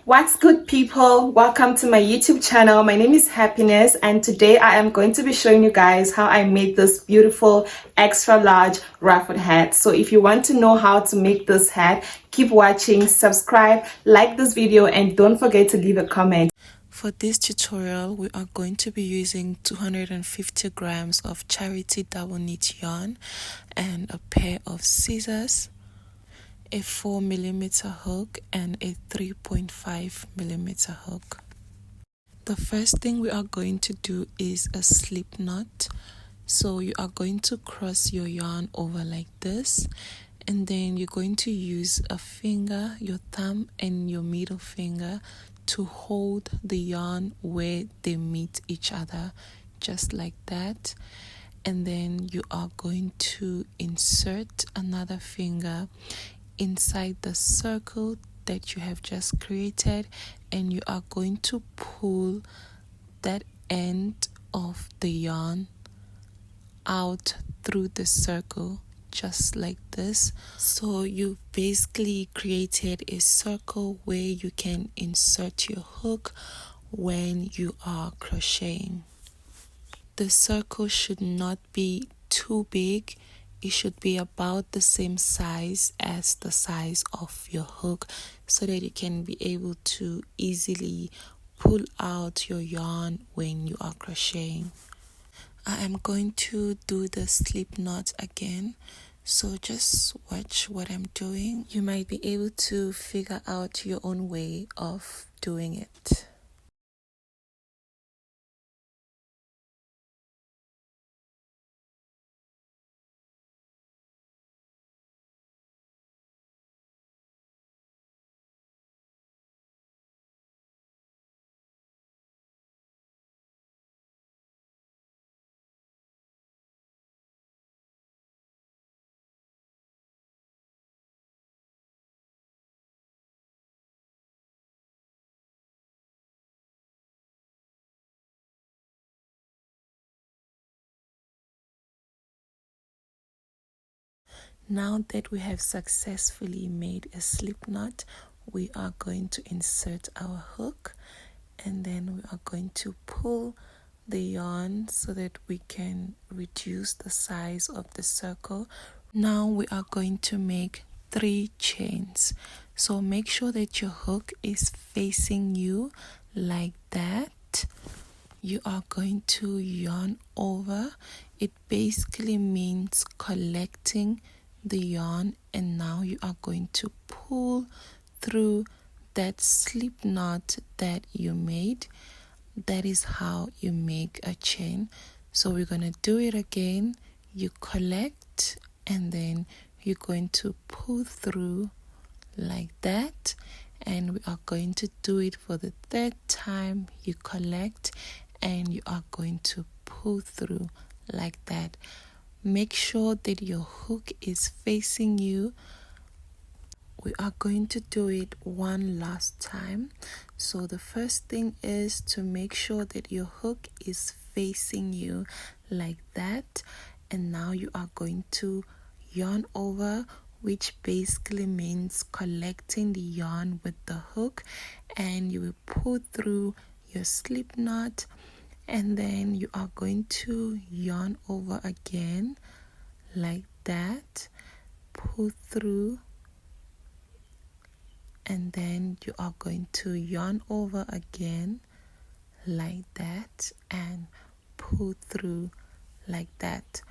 What's good, people? Welcome to my YouTube channel. My name is Happiness, and today I am going to be showing you guys how I made this beautiful extra large ruffled hat. So if you want to know how to make this hat, keep watching, subscribe, like this video, and don't forget to leave a comment. For this tutorial, we are going to be using 250 grams of charity double knit yarn and a pair of scissors, a 4mm hook and a 3.5mm hook. The first thing we are going to do is a slip knot. So you are going to cross your yarn over like this, and then you're going to use a finger, your thumb and your middle finger, to hold the yarn where they meet each other, just like that. And then you are going to insert another finger inside the circle that you have just created, and you are going to pull that end of the yarn out through the circle, just like this. So you basically created a circle where you can insert your hook when you are crocheting. The circle should not be too big. It should be about the same size as the size of your hook, so that you can be able to easily pull out your yarn when you are crocheting. I am going to do the slip knot again, so just watch what I'm doing. You might be able to figure out your own way of doing it. Now that we have successfully made a slip knot, we are going to insert our hook, and then we are going to pull the yarn so that we can reduce the size of the circle. Now we are going to make 3 chains. So make sure that your hook is facing you like that. You are going to yarn over. It basically means collecting the yarn, and now you are going to pull through that slip knot that you made. That is how you make a chain. So we're going to do it again. You collect, and then you're going to pull through like that, and we are going to do it for the 3rd time. You collect and you are going to pull through like that. Make sure that your hook is facing you. We are going to do it one last time. So the first thing is to make sure that your hook is facing you like that, and now you are going to yarn over, which basically means collecting the yarn with the hook, and you will pull through your slip knot, and then you are going to yarn over again like that, pull through, and then you are going to yarn over again like that and pull through like that.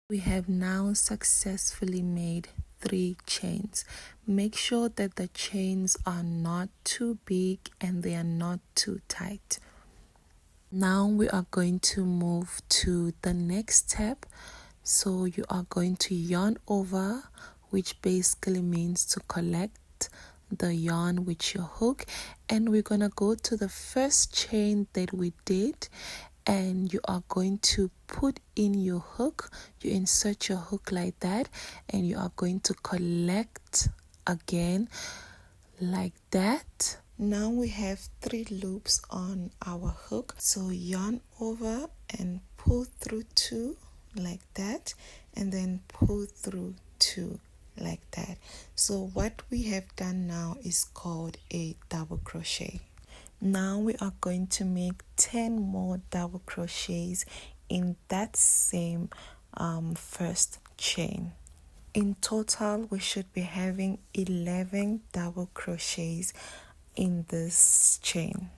We have now successfully made 3 chains. Make sure that the chains are not too big and they are not too tight. Now we are going to move to the next step. So you are going to yarn over, which basically means to collect the yarn with your hook, and we're going to go to the first chain that we did, and you are going to put in your hook. You insert your hook like that, and you are going to collect again like that. Now we have 3 loops on our hook, so yarn over and pull through 2 like that, and then pull through 2 like that. So what we have done now is called a double crochet. Now we are going to make 10 more double crochets in that same first chain. In total, we should be having 11 double crochets in this chain.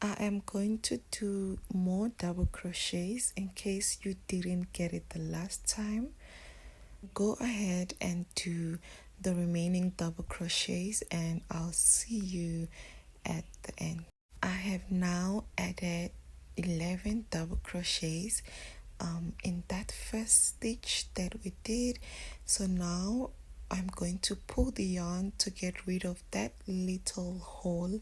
I am going to do more double crochets in case you didn't get it the last time. Go ahead and do the remaining double crochets and I'll see you at the end. I have now added 11 double crochets in that first stitch that we did. So now I'm going to pull the yarn to get rid of that little hole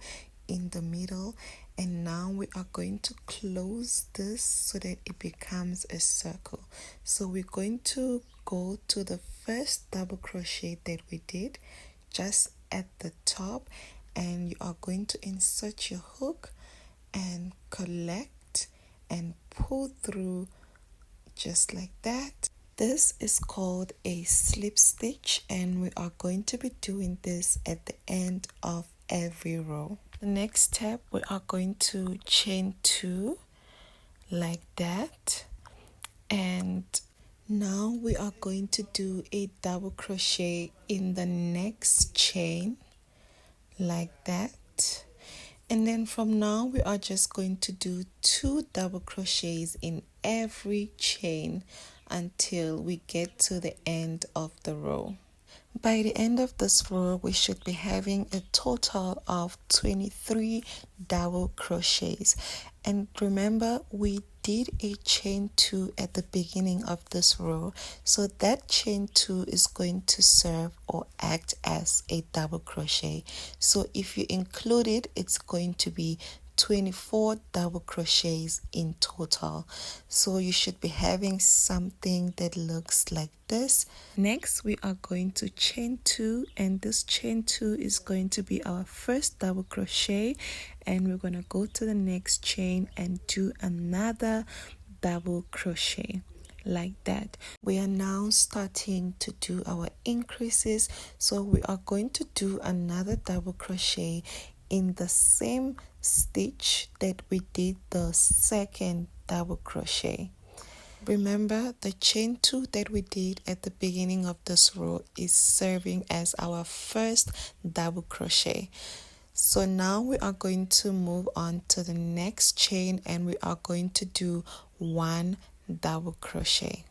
in the middle, and now we are going to close this so that it becomes a circle. So we're going to go to the first double crochet that we did just at the top, and you are going to insert your hook and collect and pull through just like that. This is called a slip stitch, and we are going to be doing this at the end of every row. The next step, we are going to chain 2 like that, and now we are going to do a double crochet in the next chain like that. And then from now we are just going to do 2 double crochets in every chain until we get to the end of the row. By the end of this row, we should be having a total of 23 double crochets. And remember, we did a chain 2 at the beginning of this row, so that chain 2 is going to serve or act as a double crochet. So if you include it, it's going to be 24 double crochets in total. So you should be having something that looks like this. Next, we are going to chain 2, and this chain 2 is going to be our first double crochet, and we're going to go to the next chain and do another double crochet like that. We are now starting to do our increases, so we are going to do another double crochet in the same stitch that we did the second double crochet. Remember, the chain 2 that we did at the beginning of this row is serving as our first double crochet. So now we are going to move on to the next chain, and we are going to do 1 double crochet.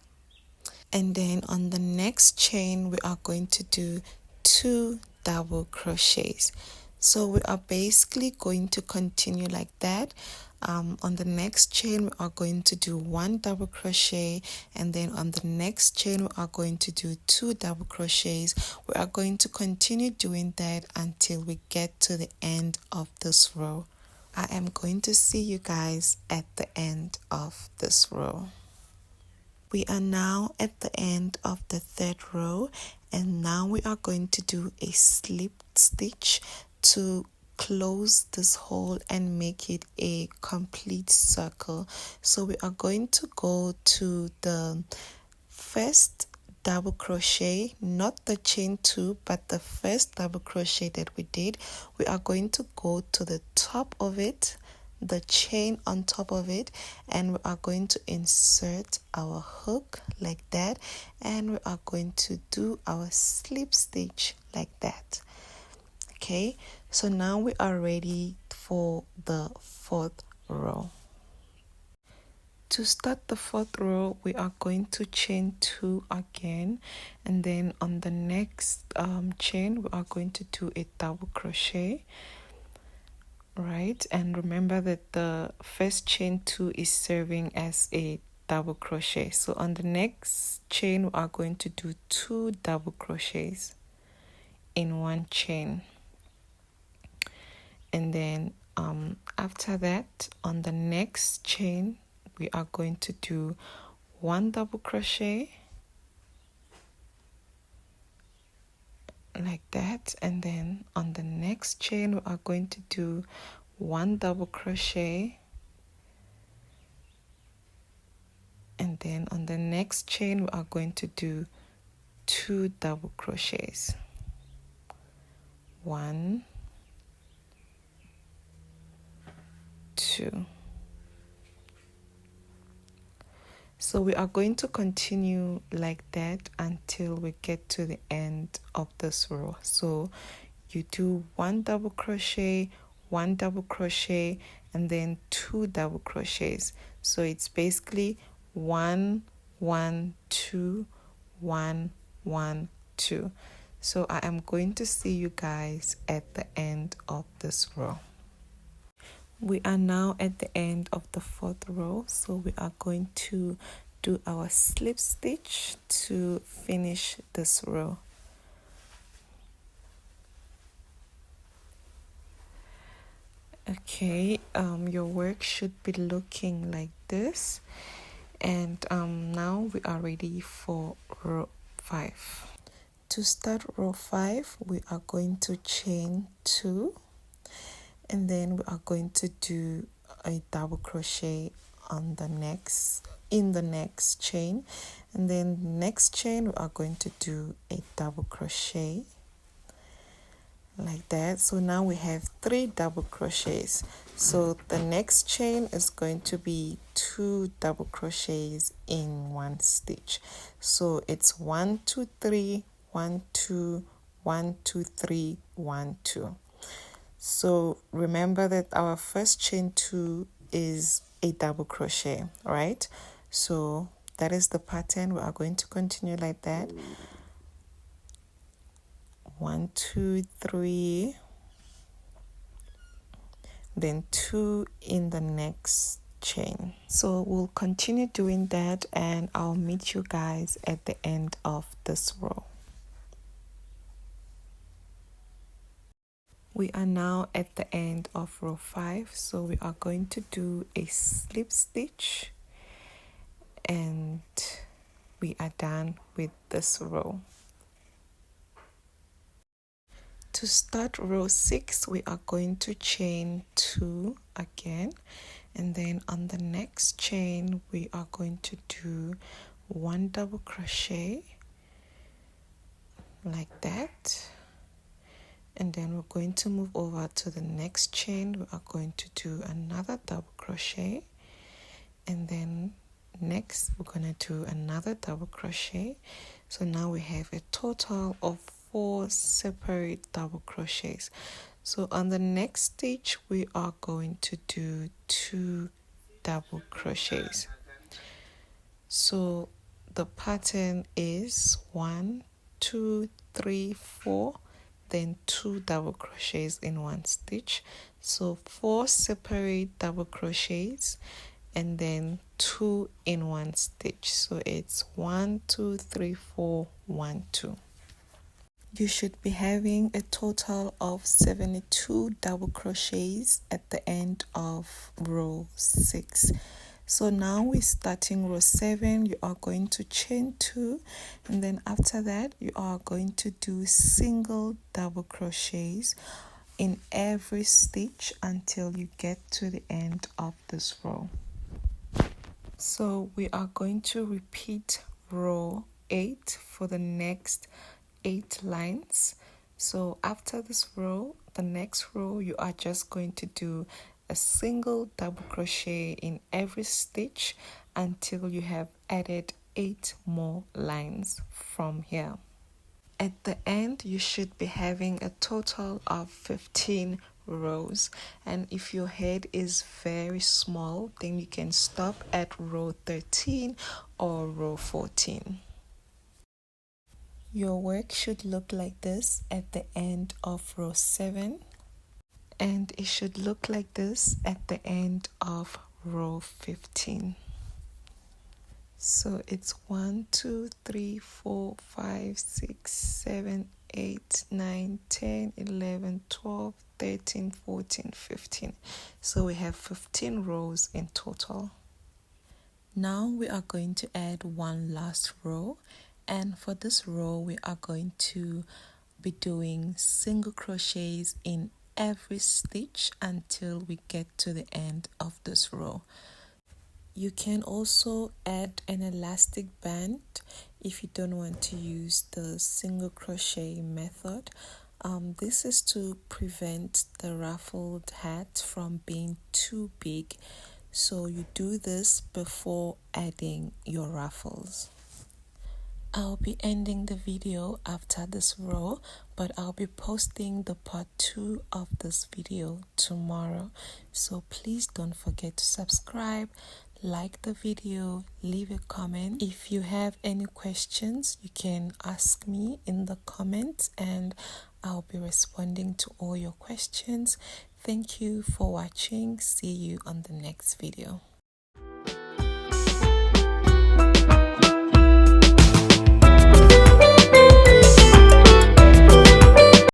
And then on the next chain, we are going to do 2 double crochets. So we are basically going to continue like that. On the next chain, we are going to do 1 double crochet, and then on the next chain, we are going to do 2 double crochets. We are going to continue doing that until we get to the end of this row. I am going to see you guys at the end of this row. We are now at the end of the 3rd row, and now we are going to do a slip stitch to close this hole and make it a complete circle. So we are going to go to the first double crochet, not the chain 2, but the first double crochet that we did. We are going to go to the top of it, the chain on top of it, and we are going to insert our hook like that, and we are going to do our slip stitch like that. Okay, so now we are ready for the 4th row. To start the 4th row, we are going to chain 2 again, and then on the next chain we are going to do a double crochet, right? And remember that the first chain 2 is serving as a double crochet. So on the next chain we are going to do 2 double crochets in 1 chain. And then after that, on the next chain, we are going to do 1 double crochet like that, and then on the next chain we are going to do 1 double crochet, and then on the next chain we are going to do 2 double crochets. 1, 2. So we are going to continue like that until we get to the end of this row. So you do 1 double crochet, 1 double crochet, and then 2 double crochets. So it's basically 1, 1, 2, 1, 1, 2. So I am going to see you guys at the end of this row. We are now at the end of the 4th row, so we are going to do our slip stitch to finish this row. Okay, your work should be looking like this, and now we are ready for row 5. To start row 5, we are going to chain 2, and then we are going to do a double crochet on the in the next chain, and then next chain we are going to do a double crochet like that. So now we have 3 double crochets. So the next chain is going to be 2 double crochets in 1 stitch. So it's 1 2 3 1 2 1 2 3 1 2. So remember that our first chain 2 is a double crochet, right? So that is the pattern. We are going to continue like that. 1 2 3, then 2 in the next chain. So we'll continue doing that, and I'll meet you guys at the end of this row. We are now at the end of row 5, so we are going to do a slip stitch, and we are done with this row. To start row 6, we are going to chain 2 again, and then on the next chain we are going to do 1 double crochet like that, and then we're going to move over to the next chain. We are going to do another double crochet, and then next we're going to do another double crochet. So now we have a total of 4 separate double crochets. So on the next stitch we are going to do 2 double crochets. So the pattern is 1 2 3 4, then 2 double crochets in 1 stitch. So 4 separate double crochets, and then 2 in 1 stitch. So it's 1 2 3 4 1 2. You should be having a total of 72 double crochets at the end of row 6. So now we're starting row 7. You are going to chain 2, and then after that you are going to do single double crochets in every stitch until you get to the end of this row. So we are going to repeat row 8 for the next 8 lines. So after this row, the next row, you are just going to do a single double crochet in every stitch until you have added 8 more lines from here. At the end, you should be having a total of 15 rows, and if your head is very small, then you can stop at row 13 or row 14. Your work should look like this at the end of row 7, and it should look like this at the end of row 15. So it's 1 2 3 4 5 6 7 8 9 10 11 12 13 14 15. So we have 15 rows in total. Now we are going to add one last row, and for this row we are going to be doing single crochets in every stitch until we get to the end of this row. You can also add an elastic band if you don't want to use the single crochet method. This is to prevent the ruffled hat from being too big, so you do this before adding your ruffles. I'll be ending the video after this row, but I'll be posting the part 2 of this video tomorrow. So please don't forget to subscribe, like the video, leave a comment. If you have any questions, you can ask me in the comments and I'll be responding to all your questions. Thank you for watching. See you on the next video.